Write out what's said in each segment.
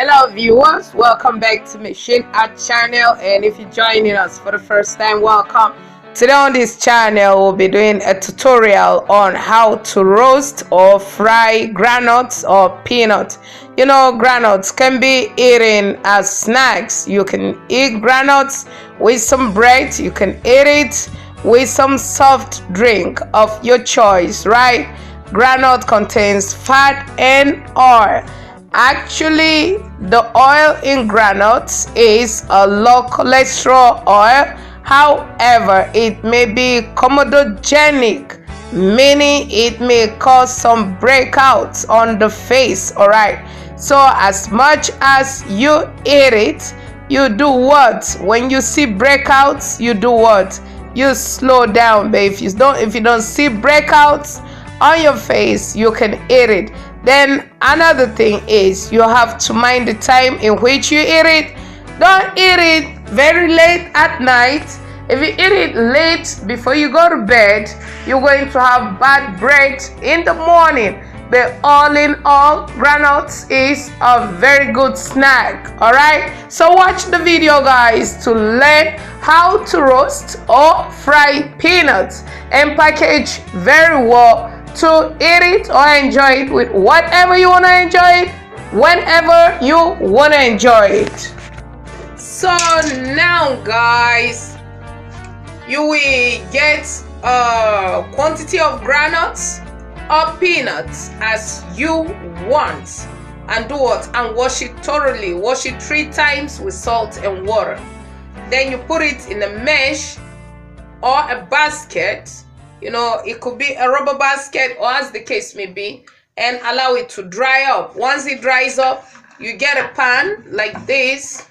Hello viewers, welcome back to Machine Art channel, and if you're joining us for the first time, welcome. Today on this channel we'll be doing a tutorial on how to roast or fry groundnuts or peanuts. You know, groundnuts can be eaten as snacks. You can eat groundnuts with some bread, you can eat it with some soft drink of your choice, right? Groundnut contains fat and oil. Actually, the oil in groundnuts is a low cholesterol oil. However, it may be comedogenic, meaning it may cause some breakouts on the face. Alright, so as much as you eat it, you do what? When you see breakouts, you do what? You slow down. But if you don't see breakouts on your face, you can eat it. Then another thing is you have to mind the time in which you eat it. Don't eat it very late at night. If you eat it late before you go to bed, you're going to have bad breath in the morning. But all in all, groundnuts is a very good snack. Alright, so watch the video guys to learn how to roast or fry peanuts and package very well to eat it or enjoy it with whatever you want to enjoy it, whenever you want to enjoy it. So now guys, you will get a quantity of groundnuts or peanuts as you want, and do what? And wash it thoroughly. Wash it 3 times with salt and water. Then you put it in a mesh or a basket. You know, it could be a rubber basket or as the case may be, and allow it to dry up. Once it dries up, you get a pan like this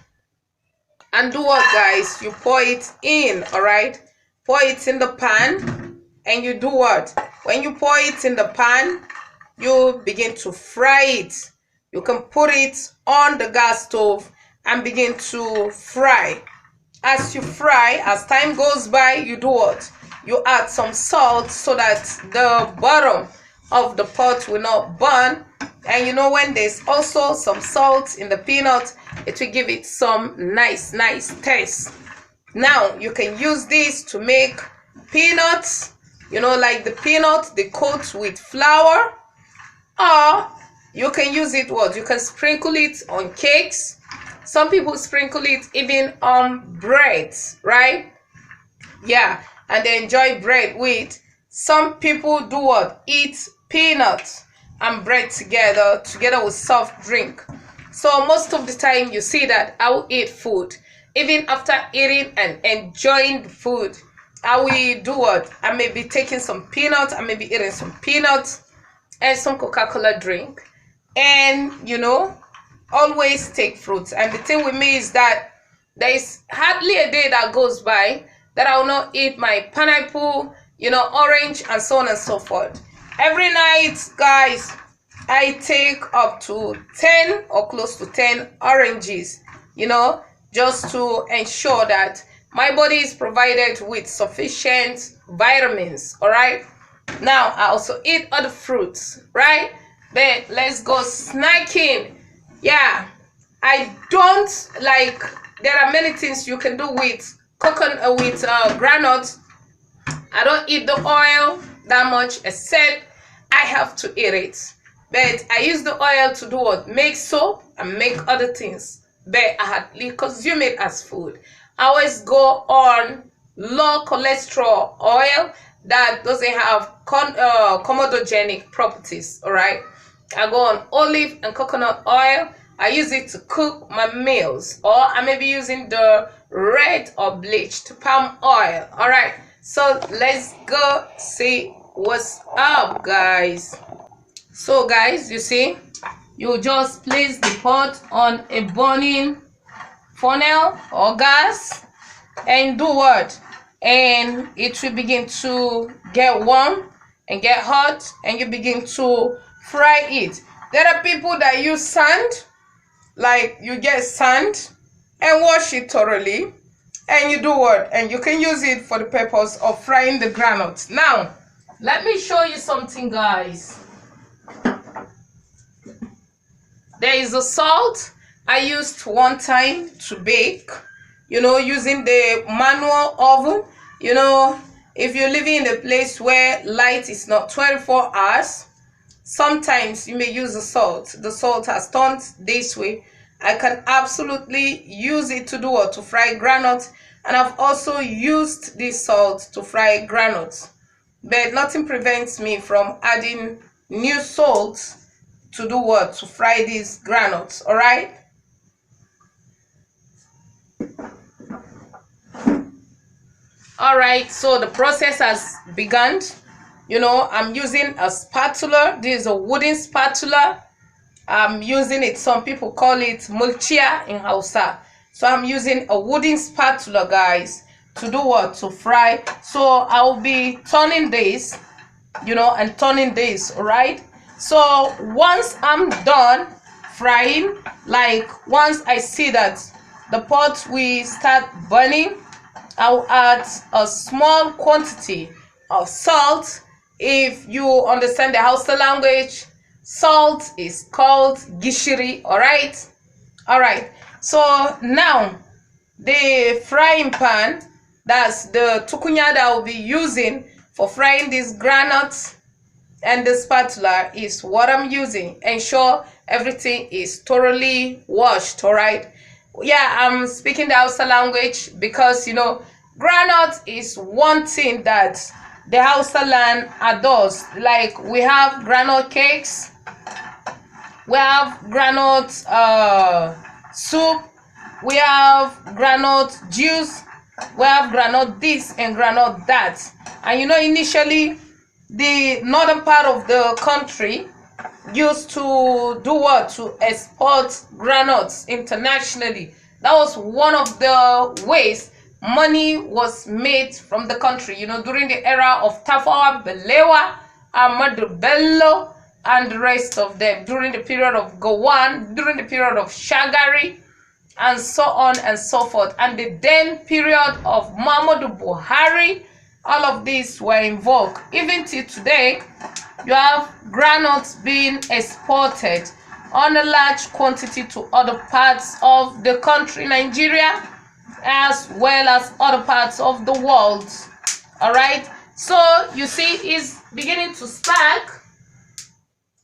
and do what guys? You pour it in. Alright, pour it in the pan and you do what? When you pour it in the pan, you begin to fry it. You can put it on the gas stove and begin to fry. As you fry, as time goes by, you do what? You add some salt so that the bottom of the pot will not burn. And you know, when there's also some salt in the peanut, it will give it some nice taste. Now you can use this to make peanuts, you know, like the peanut they coat with flour, or you can use it what? You can sprinkle it on cakes. Some people sprinkle it even on bread, right? Yeah, and they enjoy bread with. Some people do what? Eat peanuts and bread together with soft drink. So most of the time you see that I will eat food. Even after eating and enjoying the food, I will do what? I may be taking some peanuts, I may be eating some peanuts and some Coca-Cola drink. And you know, always take fruits. And the thing with me is that there is hardly a day that goes by that I will not eat my pineapple, you know, orange, and so on and so forth. Every night, guys, I take up to 10 or close to 10 oranges, you know, just to ensure that my body is provided with sufficient vitamins. All right. Now, I also eat other fruits, right? Then let's go snacking. Yeah, I don't like, there are many things you can do with groundnuts. I don't eat the oil that much, except I have to eat it. But I use the oil to do what? Make soap and make other things. But I hardly consume it as food. I always go on low cholesterol oil that doesn't have comedogenic properties. All right, I go on olive and coconut oil. I use it to cook my meals, or I may be using the red or bleached palm oil. All right, so let's go see what's up, guys. So guys, you see, you just place the pot on a burning funnel or gas and do what? And it will begin to get warm and get hot, and you begin to fry it. There are people that use sand, like you get sand and wash it thoroughly, and you do what? And you can use it for the purpose of frying the groundnuts. Now let me show you something, guys. There is the salt I used one time to bake, using the manual oven. If you're living in a place where light is not 24 hours, sometimes you may use the salt. The salt has turned this way. I can absolutely use it to do what? To fry granuts. And I've also used this salt to fry granuts. But nothing prevents me from adding new salt to do what? To fry these granuts. Alright? Alright, so the process has begun. I'm using a spatula. This is a wooden spatula. I'm using it, some people call it mulchia in Hausa. So I'm using a wooden spatula, guys, to do what? To fry. So I'll be turning this, and turning this, alright? So once I'm done frying, like once I see that the pot will start burning, I'll add a small quantity of salt. If you understand the Hausa language, salt is called gishiri. Alright. So now the frying pan, that's the tukunya that I'll be using for frying these granuts, and the spatula is what I'm using. Ensure everything is thoroughly washed. Alright. Yeah, I'm speaking the Hausa language because granite is one thing that the Hausa land adores. Like we have granite cakes, we have granite soup, we have granite juice, we have granite this and granite that. And initially the northern part of the country used to do what? To export granuts internationally. That was one of the ways money was made from the country, during the era of Tafawa Balewa, Ahmadu Bello, and the rest of them, during the period of Gowon, during the period of Shagari, and so on and so forth, and the then period of Muhammadu Buhari. All of these were in vogue. Even till today, you have granules being exported on a large quantity to other parts of the country, Nigeria, as well as other parts of the world. Alright, so you see it's beginning to spark.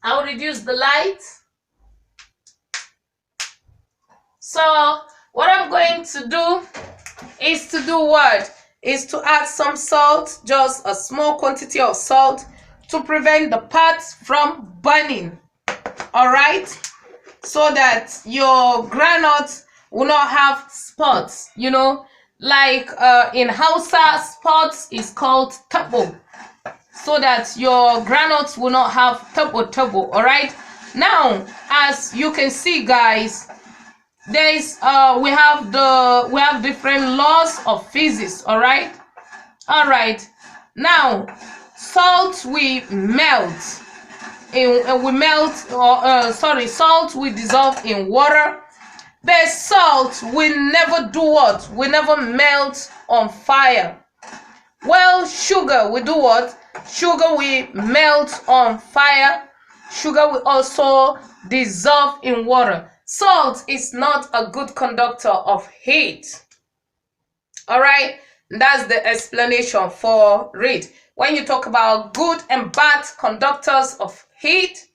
I'll reduce the light. So what I'm going to do is to do what? Is to add some salt, just a small quantity of salt, to prevent the parts from burning. Alright, so that your granules will not have spots. Like in Hausa, spots is called tabo, so that your granules will not have tabo. Alright, now as you can see, guys, there's we have different laws of physics. Alright, now salt will melt salt will dissolve in water, but salt will never do what? Will never melt on fire. Well, sugar will do what? Sugar will melt on fire. Sugar will also dissolve in water. Salt is not a good conductor of heat. Alright, that's the explanation for it. When you talk about good and bad conductors of heat,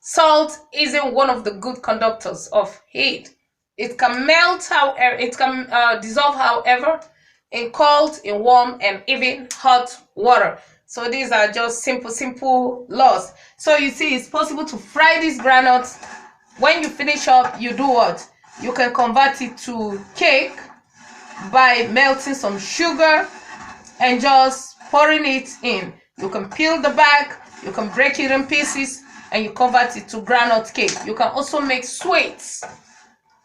salt isn't one of the good conductors of heat. It can melt, however, it can dissolve, however, in cold, in warm, and even hot water. So these are just simple laws. So you see, it's possible to fry these granules. When you finish up, you do what? You can convert it to cake by melting some sugar and just pouring it in. You can peel the back, you can break it in pieces, and you convert it to granite cake. You can also make sweets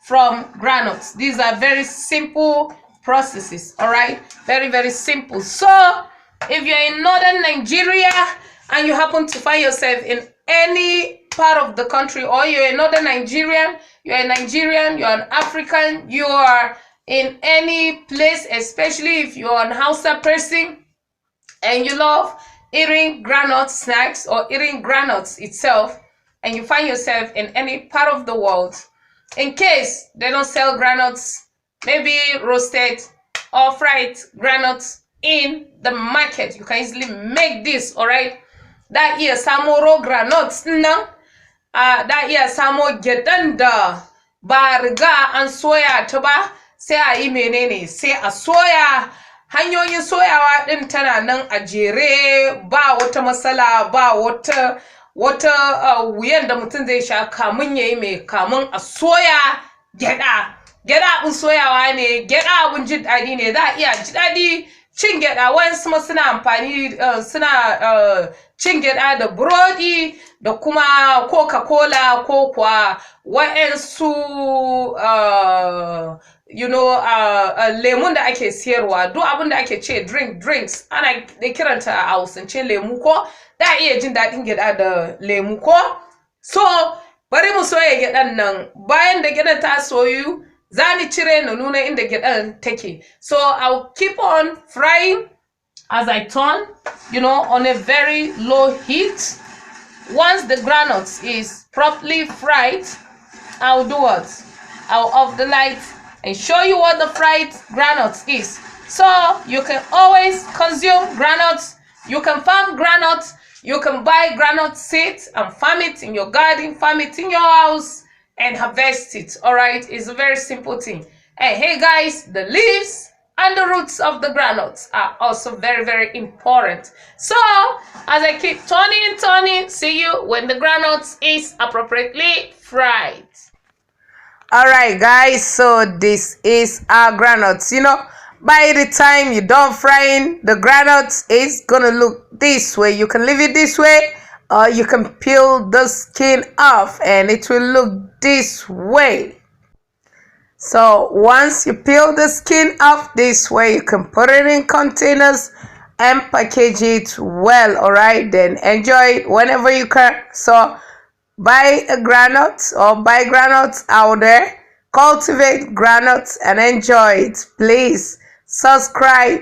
from granules. These are very simple processes. Alright, very simple. So if you're in northern Nigeria and you happen to find yourself in any part of the country, or you're a northern Nigerian, you're a Nigerian, you're an African, you are in any place, especially if you're an Hausa person and you love eating granite snacks or eating granules itself, and you find yourself in any part of the world, in case they don't sell granuts, maybe roasted or fried granuts in the market, you can easily make this. All right, da iya samo raw granuts nan, da iya samo gyaɗan da ba riga an soya ta ba, sai a yi menene, sai a soya. Hanyoyin soyawa din tana nan a jere, ba wata matsala, ba wata wuyan da mutum zai sha kamun yayi mai kamun a soya gyada. Gyada abun soyawa ne, gyada abun jin daɗi ne, za a iya ji daɗi cin gyada. Wayansu ma suna amfani suna cin gyada da burodi da kuma coca-cola ko kuwa wayansu lemun da ake siyarwa. Duk abin da ake ce drinks ana kiranta a hausance lemu ko, da iya jin daɗin gyada da lemu ko. So bari mu soya gyaɗan nan. Bayan da gyaɗan ta soyu, za ni cire na nuna inda gyaɗan take. So I'll keep on frying as I turn, on a very low heat. Once the groundnut is properly fried, I'll do what? I'll off the light and show you what the fried groundnut is. So you can always consume groundnuts. You can farm groundnuts. You can buy groundnut seeds and farm it in your garden, farm it in your house, and harvest it. All right, it's a very simple thing. And hey guys, the leaves and the roots of the groundnuts are also very, very important. So as I keep turning and turning, see you when the groundnut is appropriately fried. All right guys, so this is our groundnuts. By the time you're done frying, the groundnuts is gonna look this way. You can leave it this way, or you can peel the skin off and it will look this way. So once you peel the skin off this way, you can put it in containers and package it well. All right, then enjoy it whenever you can. So buy a groundnut or buy groundnuts out there, cultivate groundnuts and enjoy it. Please subscribe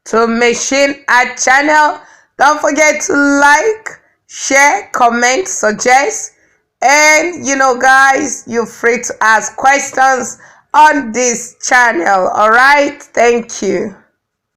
to Machine Art channel. Don't forget to like, share, comment, suggest, and guys, you're free to ask questions on this channel. All right, thank you.